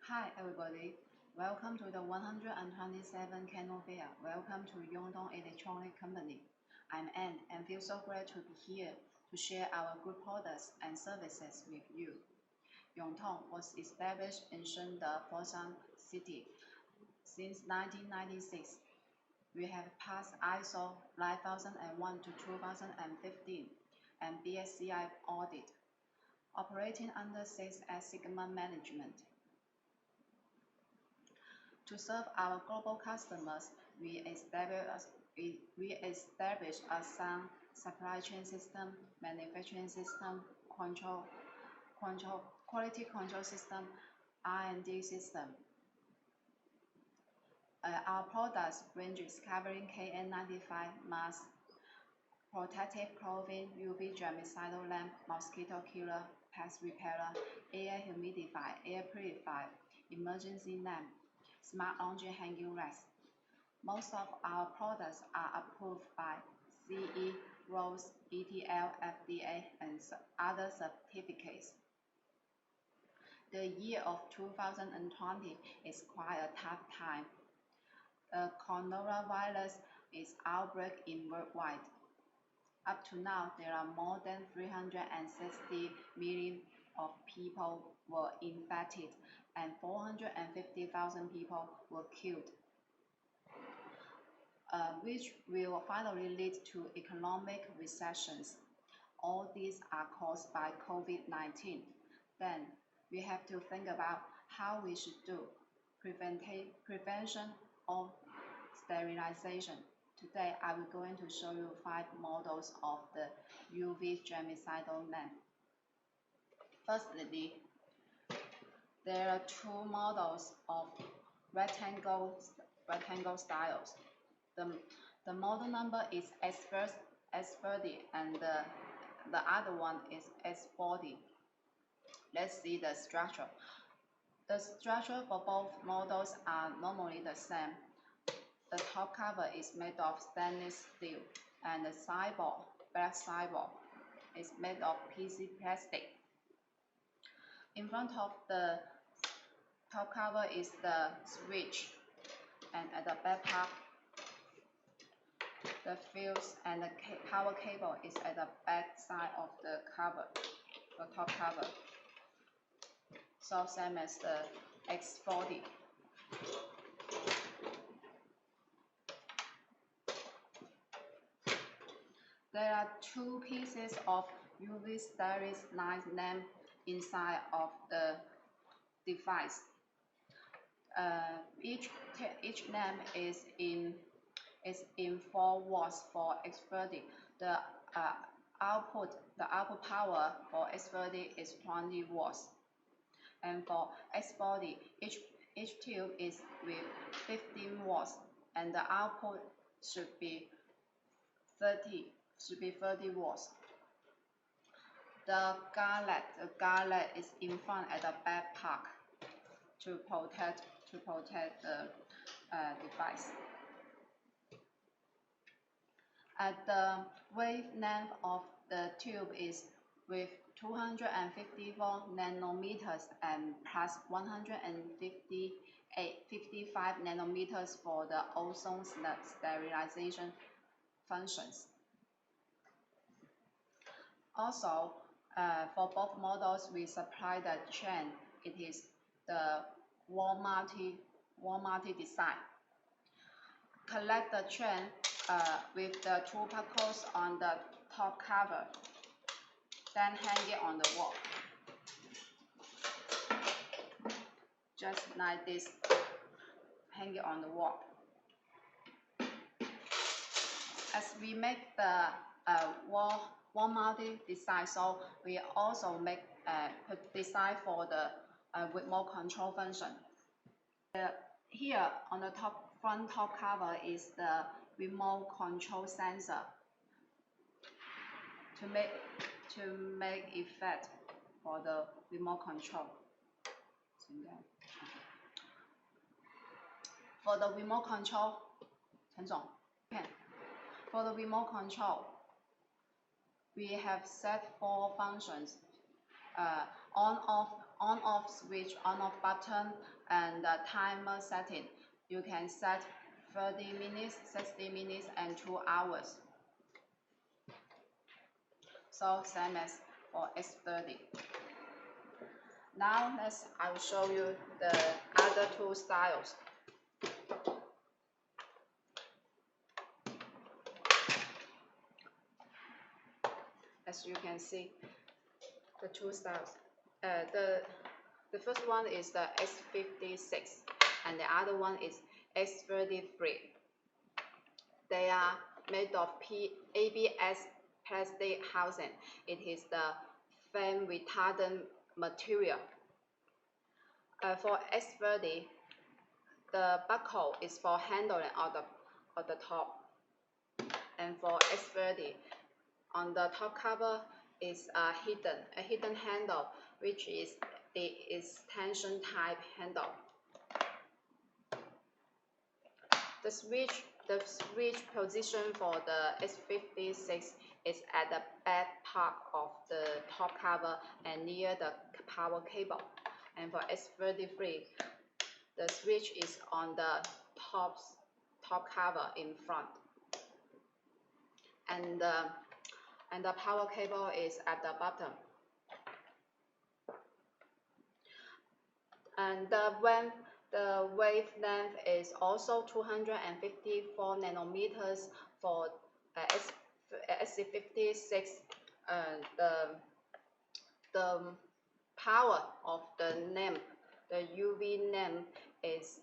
Hi everybody, welcome to the 127 Canon Fair. Welcome to Yongdong Electronic Company. I'm Anne and feel so glad to be here to share our good products and services with you. Yongdong was established in Shenzhen, Foshan City since 1996. We have passed ISO 9001 to 2015 and BSCI audit, operating under 6S Sigma management. To serve our global customers, we establish a sound supply chain system, manufacturing system, quality control system, R&D system. Our products ranges covering KN95 mask, protective clothing, UV germicidal lamp, mosquito killer, pest repeller, air humidifier, air purifier, emergency lamp, smart laundry hanging racks. Most of our products are approved by CE, RoHS, ETL, FDA, and other certificates. The year of 2020 is quite a tough time. The coronavirus is outbreak in worldwide. Up to now, there are more than 360 million of people were infected and 450,000 people were killed, which will finally lead to economic recessions. All these are caused by COVID-19. Then we have to think about how we should do prevention or sterilization. Today, I will going to show you 5 models of the UV germicidal lamp. Firstly, there are 2 models of rectangle styles. The model number is S30 and the other one is S40. Let's see the structure. The structure for both models are normally the same. The top cover is made of stainless steel and the sideboard, black sideboard, is made of PC plastic. In front of the top cover is the switch, and at the back part, the fuse and the power cable is at the back side of the cover, the top cover. So same as the X40. There are 2 pieces of UV stylus nice lamp inside of the device. Each lamp is in 4 watts for X30. The output power for X30 is 20 watts, and for X40, each tube is with 15 watts, and the output should be 30 watts. The garlet is in front at the back part to protect the device. At the wavelength of the tube is with 254 nanometers and plus 155 nanometers for the ozone sterilization functions. Also, for both models, we supply the chain. It is the wall multi design. Collect the chain with the 2 buckles on the top cover, then hang it on the wall. Just like this, hang it on the wall. As we make the wall multi design, so we also make design for the remote control function. Here on the front top cover is the remote control sensor to make effect for the remote control. For the remote control, we have set 4 functions: on, off, on-off switch, on-off button, and the timer setting. You can set 30 minutes, 60 minutes, and 2 hours. So same as for S30. Now I will show you the other two styles. As you can see, the two styles. The first one is the S56 and the other one is S33. They are made of ABS plastic housing. It is the flame retardant material. For S30, the buckle is for handling of the top. And for S30, on the top cover is a hidden handle, which is the extension type handle. The switch position for the S56 is at the back part of the top cover and near the power cable. And for S33, the switch is on the top cover in front. And the power cable is at the bottom. And the wavelength is also 254 nanometers for S56. The power of the lamp, the UV lamp, is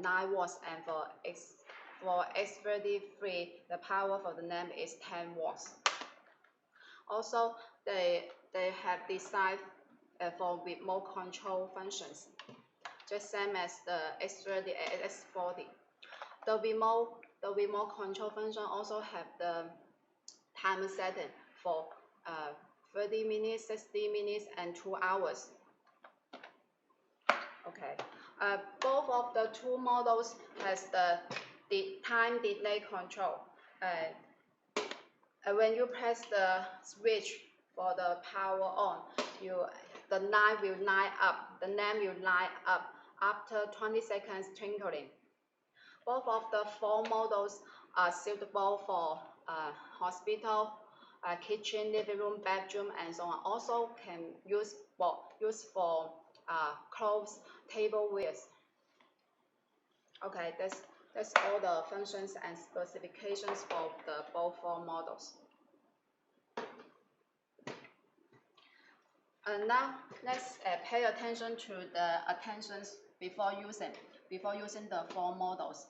9 watts, and for S33, the power for the lamp is 10 watts. Also, they have designed for remote control functions, just same as the S30 and S40. The remote control function also have the time setting for 30 minutes, 60 minutes, and 2 hours. Okay, both of the two models has the time delay control. When you press the switch for the power on, the lamp will light up after 20 seconds twinkling. Both of the 4 models are suitable for hospital, kitchen, living room, bedroom, and so on. Also can use for clothes, tablewares. Okay, that's all the functions and specifications for the both 4 models. And now let's pay attention to the attentions before using the 4 models.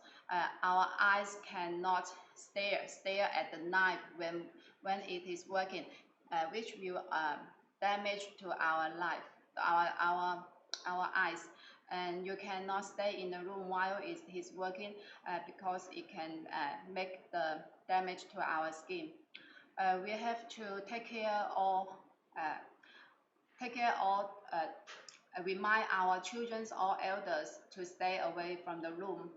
Our eyes cannot stare at the knife when it is working, which will damage to our eyes. And you cannot stay in the room while it is working because it can make the damage to our skin. We have to remind our children or elders to stay away from the room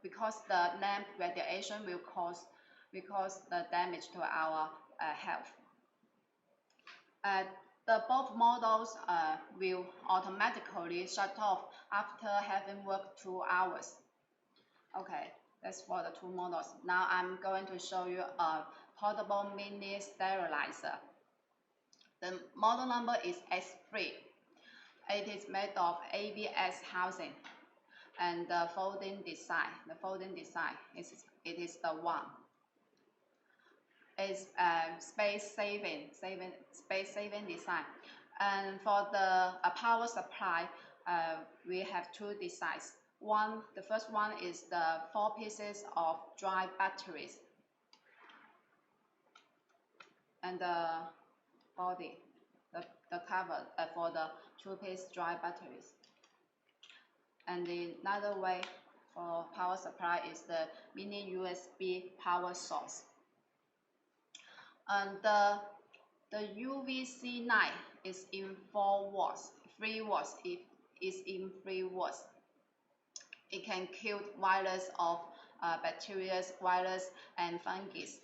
because the lamp radiation will cause the damage to our health. The both models will automatically shut off after having worked 2 hours. Okay, that's for the 2 models. Now I'm going to show you a portable mini sterilizer. The model number is S3. It is made of ABS housing and the folding design. It is the one. It's space saving design. And for the power supply, we have 2 designs. The first one is the 4 pieces of dry batteries, and the body, the cover for the 2-piece dry batteries. And another way for power supply is the mini USB power source. And the UVC light is in 4 watts, 3 watts. It is in 3 watts. It can kill virus of bacteria, virus, and fungus.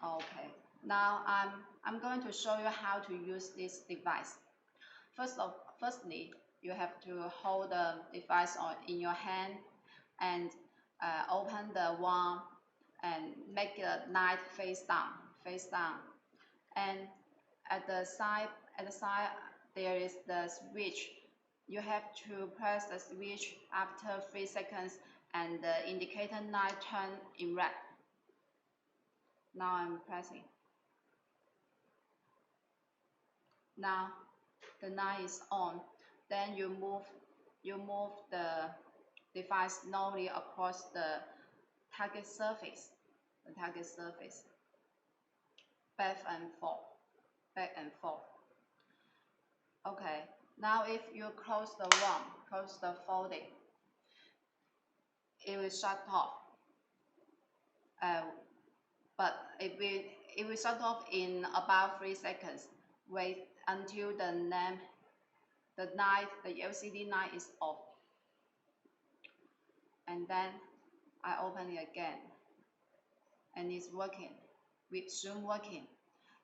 Okay, now I'm going to show you how to use this device. Firstly, you have to hold the device in your hand and open the one and make the knife face down. And at the side, there is the switch. You have to press the switch after 3 seconds and the indicator light turn in red. Now I'm pressing. Now the light is on. Then you move the device slowly across the target surface. Back and forth. Okay. Now if you close the folding, it will shut off. But it will shut off in about 3 seconds. Wait until the LCD light is off. And then I open it again. And it's working. Soon working.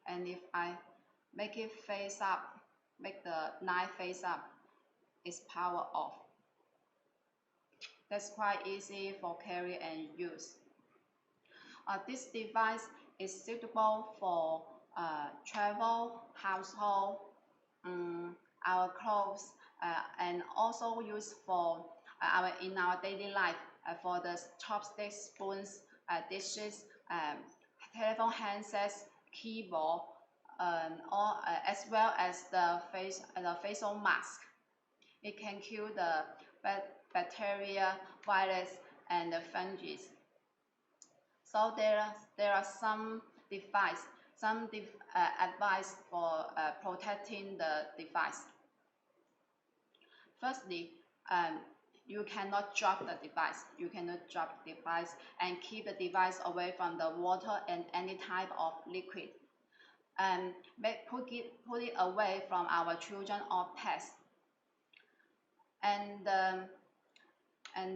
And if I make it face up, make the knife face up, it's power off. That's quite easy for carry and use. This device is suitable for travel, household, our clothes, and also used for in our daily life for the chopsticks, spoons, dishes, telephone handsets, keyboard, as well as the facial mask. It can kill the bacteria, virus, and the fungi. So there are some advice for protecting the device. Firstly, you cannot drop the device. And keep the device away from the water and any type of liquid. And put it away from our children or pets. And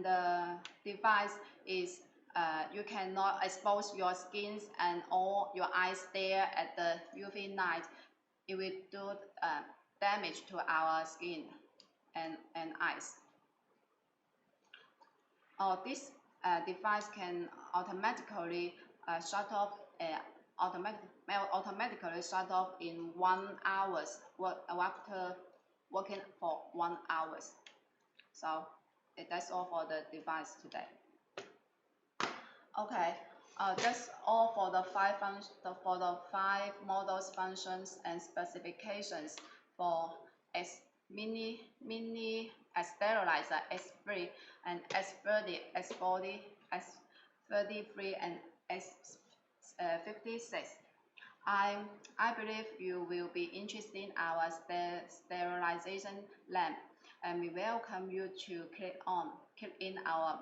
the device is you cannot expose your skin and all your eyes there at the UV light. It will do damage to our skin and eyes. This device can automatically shut off in 1 hour after working for 1 hour. So that's all for the device today. Okay, that's all for the 5 models, functions, and specifications for mini sterilizer S3 and S30, S40, S33, and S56. I believe you will be interested in our sterilization lamp, and we welcome you to click in our website.